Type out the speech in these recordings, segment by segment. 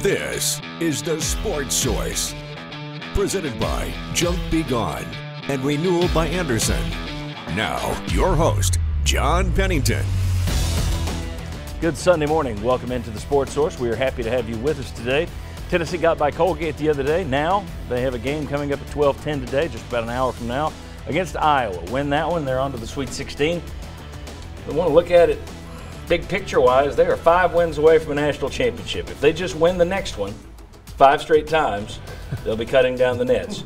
This is the Sports Source, presented by Junk Be Gone and Renewal by Anderson. Now, your host, John Pennington. Good Sunday morning. Welcome into the Sports Source. We are happy to have you with us today. Tennessee got by Colgate the other day. Now they have a game coming up at 12:10 today, just about an hour from now, against Iowa. Win that one, they're on to the Sweet 16. We want to look at it big picture-wise. They are 5 wins away from a national championship. If they just win the next one 5 straight times, they'll be cutting down the nets.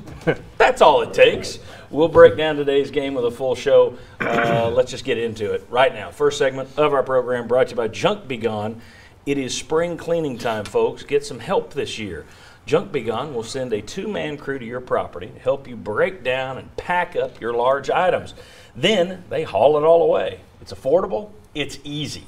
That's all it takes. We'll break down today's game with a full show. Let's just get into it right now. First segment of our program brought to you by Junk Be Gone. It is spring cleaning time, folks. Get some help this year. Junk Be Gone will send a 2-man crew to your property to help you break down and pack up your large items. Then they haul it all away. It's affordable. It's easy.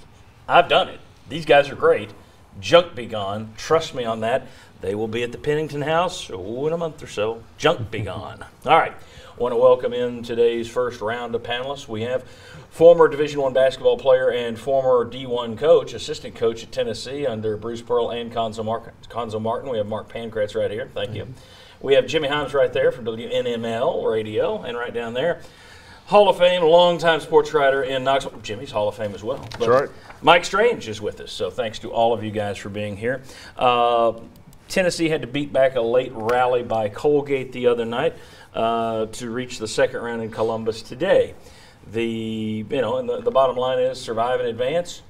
I've done it. These guys are great. Junk Be Gone. Trust me on that. They will be at the Pennington House in a month or so. Junk Be Gone. All right. I want to welcome in today's first round of panelists. We have former Division I basketball player and former D1 coach, assistant coach at Tennessee under Bruce Pearl and Conzo Martin. We have Mark Pankratz right here. Thank you. We have Jimmy Himes right there from WNML Radio, and right down there, Hall of Fame, longtime sports writer in Knoxville. Jimmy's Hall of Fame as well. That's right. Mike Strange is with us, so thanks to all of you guys for being here. Tennessee had to beat back a late rally by Colgate the other night to reach the second round in Columbus today. The bottom line is survive and advance.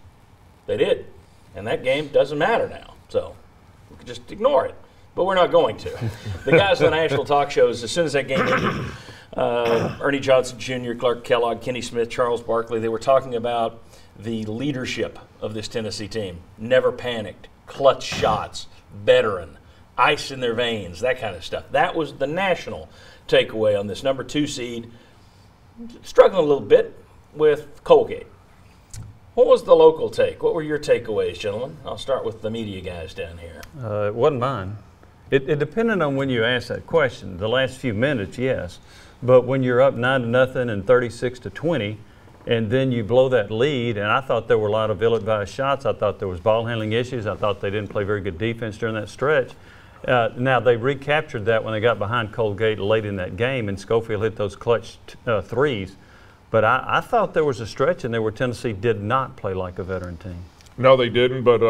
They did, and that game doesn't matter now. So we could just ignore it, but we're not going to. The guys on the national talk shows, as soon as that game ended, Ernie Johnson Jr., Clark Kellogg, Kenny Smith, Charles Barkley, they were talking about the leadership of this Tennessee team. Never panicked, clutch shots, veteran, ice in their veins, that kind of stuff. That was the national takeaway on this number 2 seed. Struggling a little bit with Colgate. What was the local take? What were your takeaways, gentlemen? I'll start with the media guys down here. It wasn't mine. It depended on when you asked that question. The last few minutes, yes. But when you're up 9-0 and 36-20, and then you blow that lead, and I thought there were a lot of ill-advised shots. I thought there was ball handling issues. I thought they didn't play very good defense during that stretch. Now, they recaptured that when they got behind Colgate late in that game, and Schofield hit those clutch threes. But I thought there was a stretch in there where Tennessee did not play like a veteran team. No, they didn't, but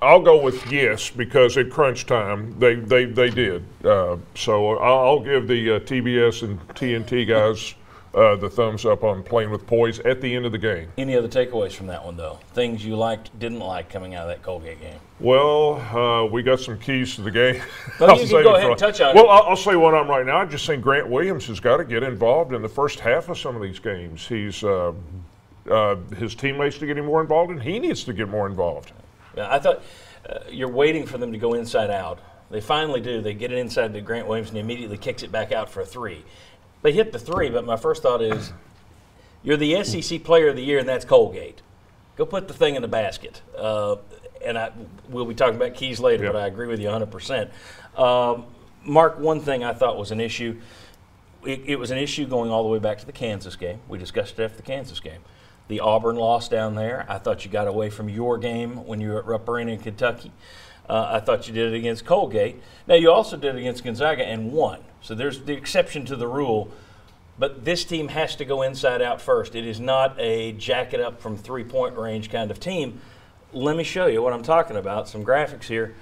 I'll go with yes, because at crunch time, they did. So I'll give the TBS and TNT guys the thumbs up on playing with poise at the end of the game. Any other takeaways from that one, though? Things you liked, didn't like coming out of that Colgate game? Well, we got some keys to the game. Well, you can go ahead and touch on it. Well, I'll say one of them right now. I just think Grant Williams has got to get involved in the first half of some of these games. He's his teammates to get him more involved, and he needs to get more involved. Yeah, I thought you're waiting for them to go inside out. They finally do. They get it inside to Grant Williams, and he immediately kicks it back out for a 3. They hit the 3, but my first thought is, you're the SEC Player of the Year, and that's Colgate. Go put the thing in the basket. We'll be talking about keys later, Yep. but I agree with you 100%. Mark, one thing I thought was an issue, it was an issue going all the way back to the Kansas game. We discussed it after the Kansas game. The Auburn loss down there, I thought you got away from your game when you were at Rupp Arena in Kentucky. I thought you did it against Colgate. Now, you also did it against Gonzaga and won. So there's the exception to the rule. But this team has to go inside out first. It is not a jacket up from 3-point range kind of team. Let me show you what I'm talking about. Some graphics here.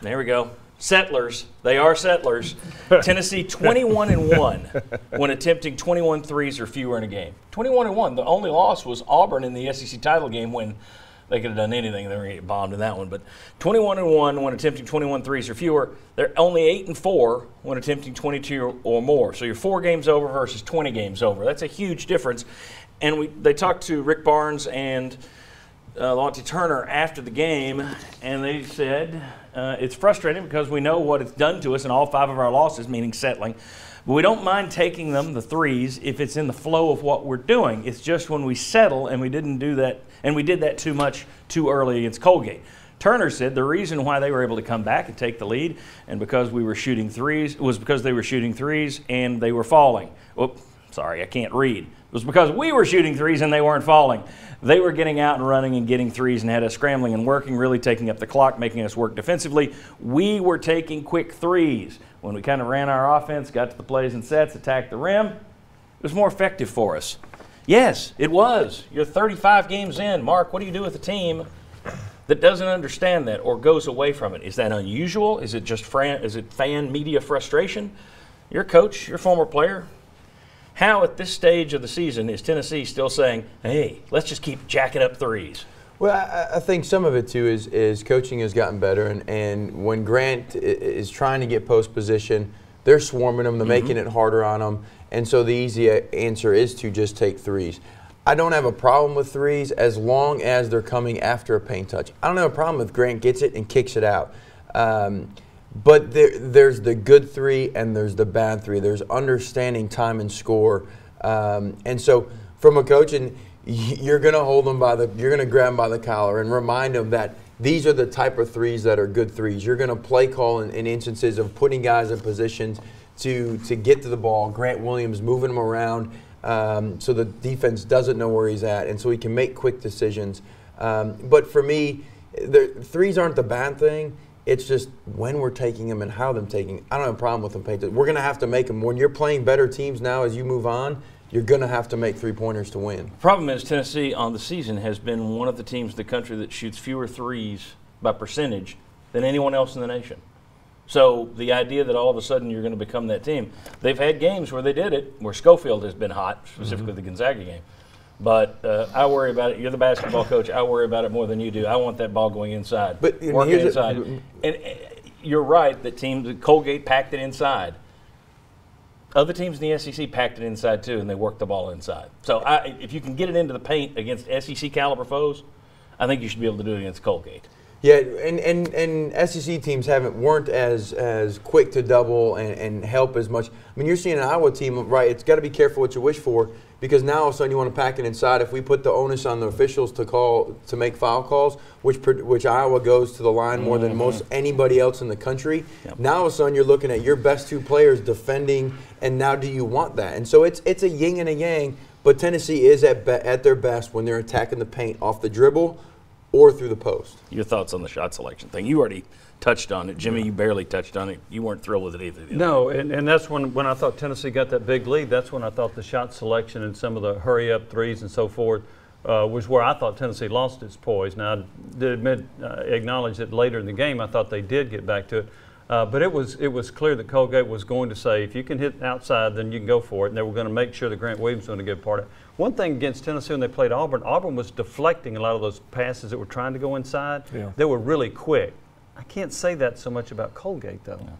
There we go. Settlers. They are settlers. Tennessee 21-1 when attempting 21 threes or fewer in a game. 21-1. The only loss was Auburn in the SEC title game when they could have done anything. They were going to get bombed in that one. But 21-1 when attempting 21 threes or fewer. They're only 8-4 when attempting 22 or more. So you're 4 games over versus 20 games over. That's a huge difference. And they talked to Rick Barnes and Lonnie Turner after the game, and they said it's frustrating because we know what it's done to us in all 5 of our losses, meaning settling. But we don't mind taking them, the threes, if it's in the flow of what we're doing. It's just when we settle and we didn't do that, and we did that too much too early against Colgate. Turner said the reason why they were able to come back and take the lead and because we were shooting threes was because they were shooting threes and they were falling. Sorry, I can't read. was because we were shooting threes and they weren't falling. They were getting out and running and getting threes and had us scrambling and working, really taking up the clock, making us work defensively. We were taking quick threes. When we kind of ran our offense, got to the plays and sets, attacked the rim, it was more effective for us. Yes, it was. You're 35 games in. Mark, what do you do with a team that doesn't understand that or goes away from it? Is that unusual? Is it just fan media frustration? You're a coach, you're a former player. How at this stage of the season is Tennessee still saying, hey, let's just keep jacking up threes? Well, I think some of it, too, is coaching has gotten better. And when Grant is trying to get post position, they're swarming them. They're making it harder on them. And so the easy answer is to just take threes. I don't have a problem with threes as long as they're coming after a paint touch. I don't have a problem if Grant gets it and kicks it out. But there's the good three and there's the bad three. There's understanding time and score. And so from a coach, and you're going to hold them you're going to grab them by the collar and remind them that these are the type of threes that are good threes. You're going to play call in instances of putting guys in positions to get to the ball. Grant Williams moving them around so the defense doesn't know where he's at, and so he can make quick decisions. But for me, threes aren't the bad thing. It's just when we're taking them and how them taking. I don't have a problem with them painted. We're going to have to make them. When you're playing better teams now as you move on, you're going to have to make three-pointers to win. The problem is Tennessee on the season has been one of the teams in the country that shoots fewer threes by percentage than anyone else in the nation. So the idea that all of a sudden you're going to become that team, they've had games where they did it, where Schofield has been hot, specifically the Gonzaga game. But I worry about it. You're the basketball coach. I worry about it more than you do. I want that ball going inside, working inside. And you're right that Colgate packed it inside. Other teams in the SEC packed it inside too, and they worked the ball inside. So if you can get it into the paint against SEC caliber foes, I think you should be able to do it against Colgate. Yeah, and SEC teams weren't as quick to double and help as much. I mean, you're seeing an Iowa team, right? It's got to be careful what you wish for, because now all of a sudden you want to pack it inside. If we put the onus on the officials to make foul calls, which Iowa goes to the line more than most anybody else in the country, now all of a sudden you're looking at your best two players defending, and now do you want that? And so it's a yin and a yang. But Tennessee is at their best when they're attacking the paint off the dribble or through the post. Your thoughts on the shot selection thing? You already touched on it. Jimmy, you barely touched on it. You weren't thrilled with it either. No, and that's when I thought Tennessee got that big lead, that's when I thought the shot selection and some of the hurry-up threes and so forth was where I thought Tennessee lost its poise. Now, I did acknowledge that later in the game I thought they did get back to it. But it was clear that Colgate was going to say, if you can hit outside, then you can go for it. And they were going to make sure that Grant Williams was going to get part of it. One thing against Tennessee when they played Auburn was deflecting a lot of those passes that were trying to go inside. Yeah. They were really quick. I can't say that so much about Colgate, though. Yeah.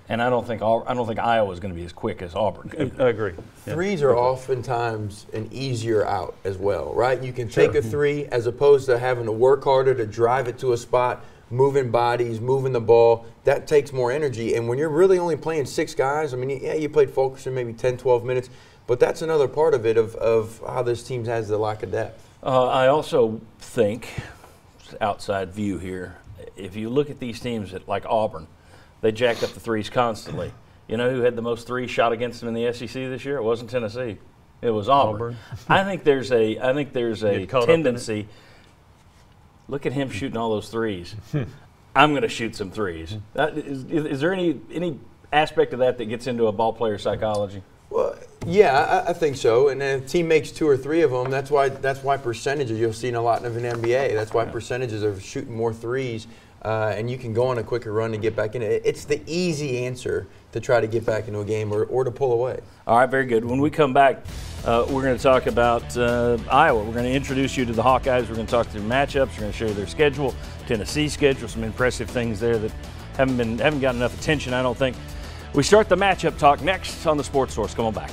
And I don't think Iowa is going to be as quick as Auburn. I agree. Yeah. Threes are oftentimes an easier out as well, right? You can take a three as opposed to having to work harder to drive it to a spot. Moving bodies, moving the ball, that takes more energy. And when you're really only playing 6 guys, I mean, yeah, you played Fulkerson maybe 10, 12 minutes, but that's another part of it of how this team has the lack of depth. I also think, outside view here, if you look at these teams like Auburn, they jacked up the threes constantly. You know who had the most threes shot against them in the SEC this year? It wasn't Tennessee. It was Auburn. I think there's a tendency. Look at him shooting all those threes. I'm going to shoot some threes. Is there any aspect of that gets into a ball player psychology? Well, yeah, I think so. And if a team makes 2 or 3 of them, that's why percentages you'll see a lot of an NBA. That's why percentages are shooting more threes, and you can go on a quicker run and get back in it. It's the easy answer to try to get back into a game or to pull away. All right, very good. When we come back, we're going to talk about Iowa. We're going to introduce you to the Hawkeyes. We're going to talk through matchups. We're going to show you their schedule, Tennessee's schedule, some impressive things there that haven't gotten enough attention, I don't think. We start the matchup talk next on the Sports Source. Come on back.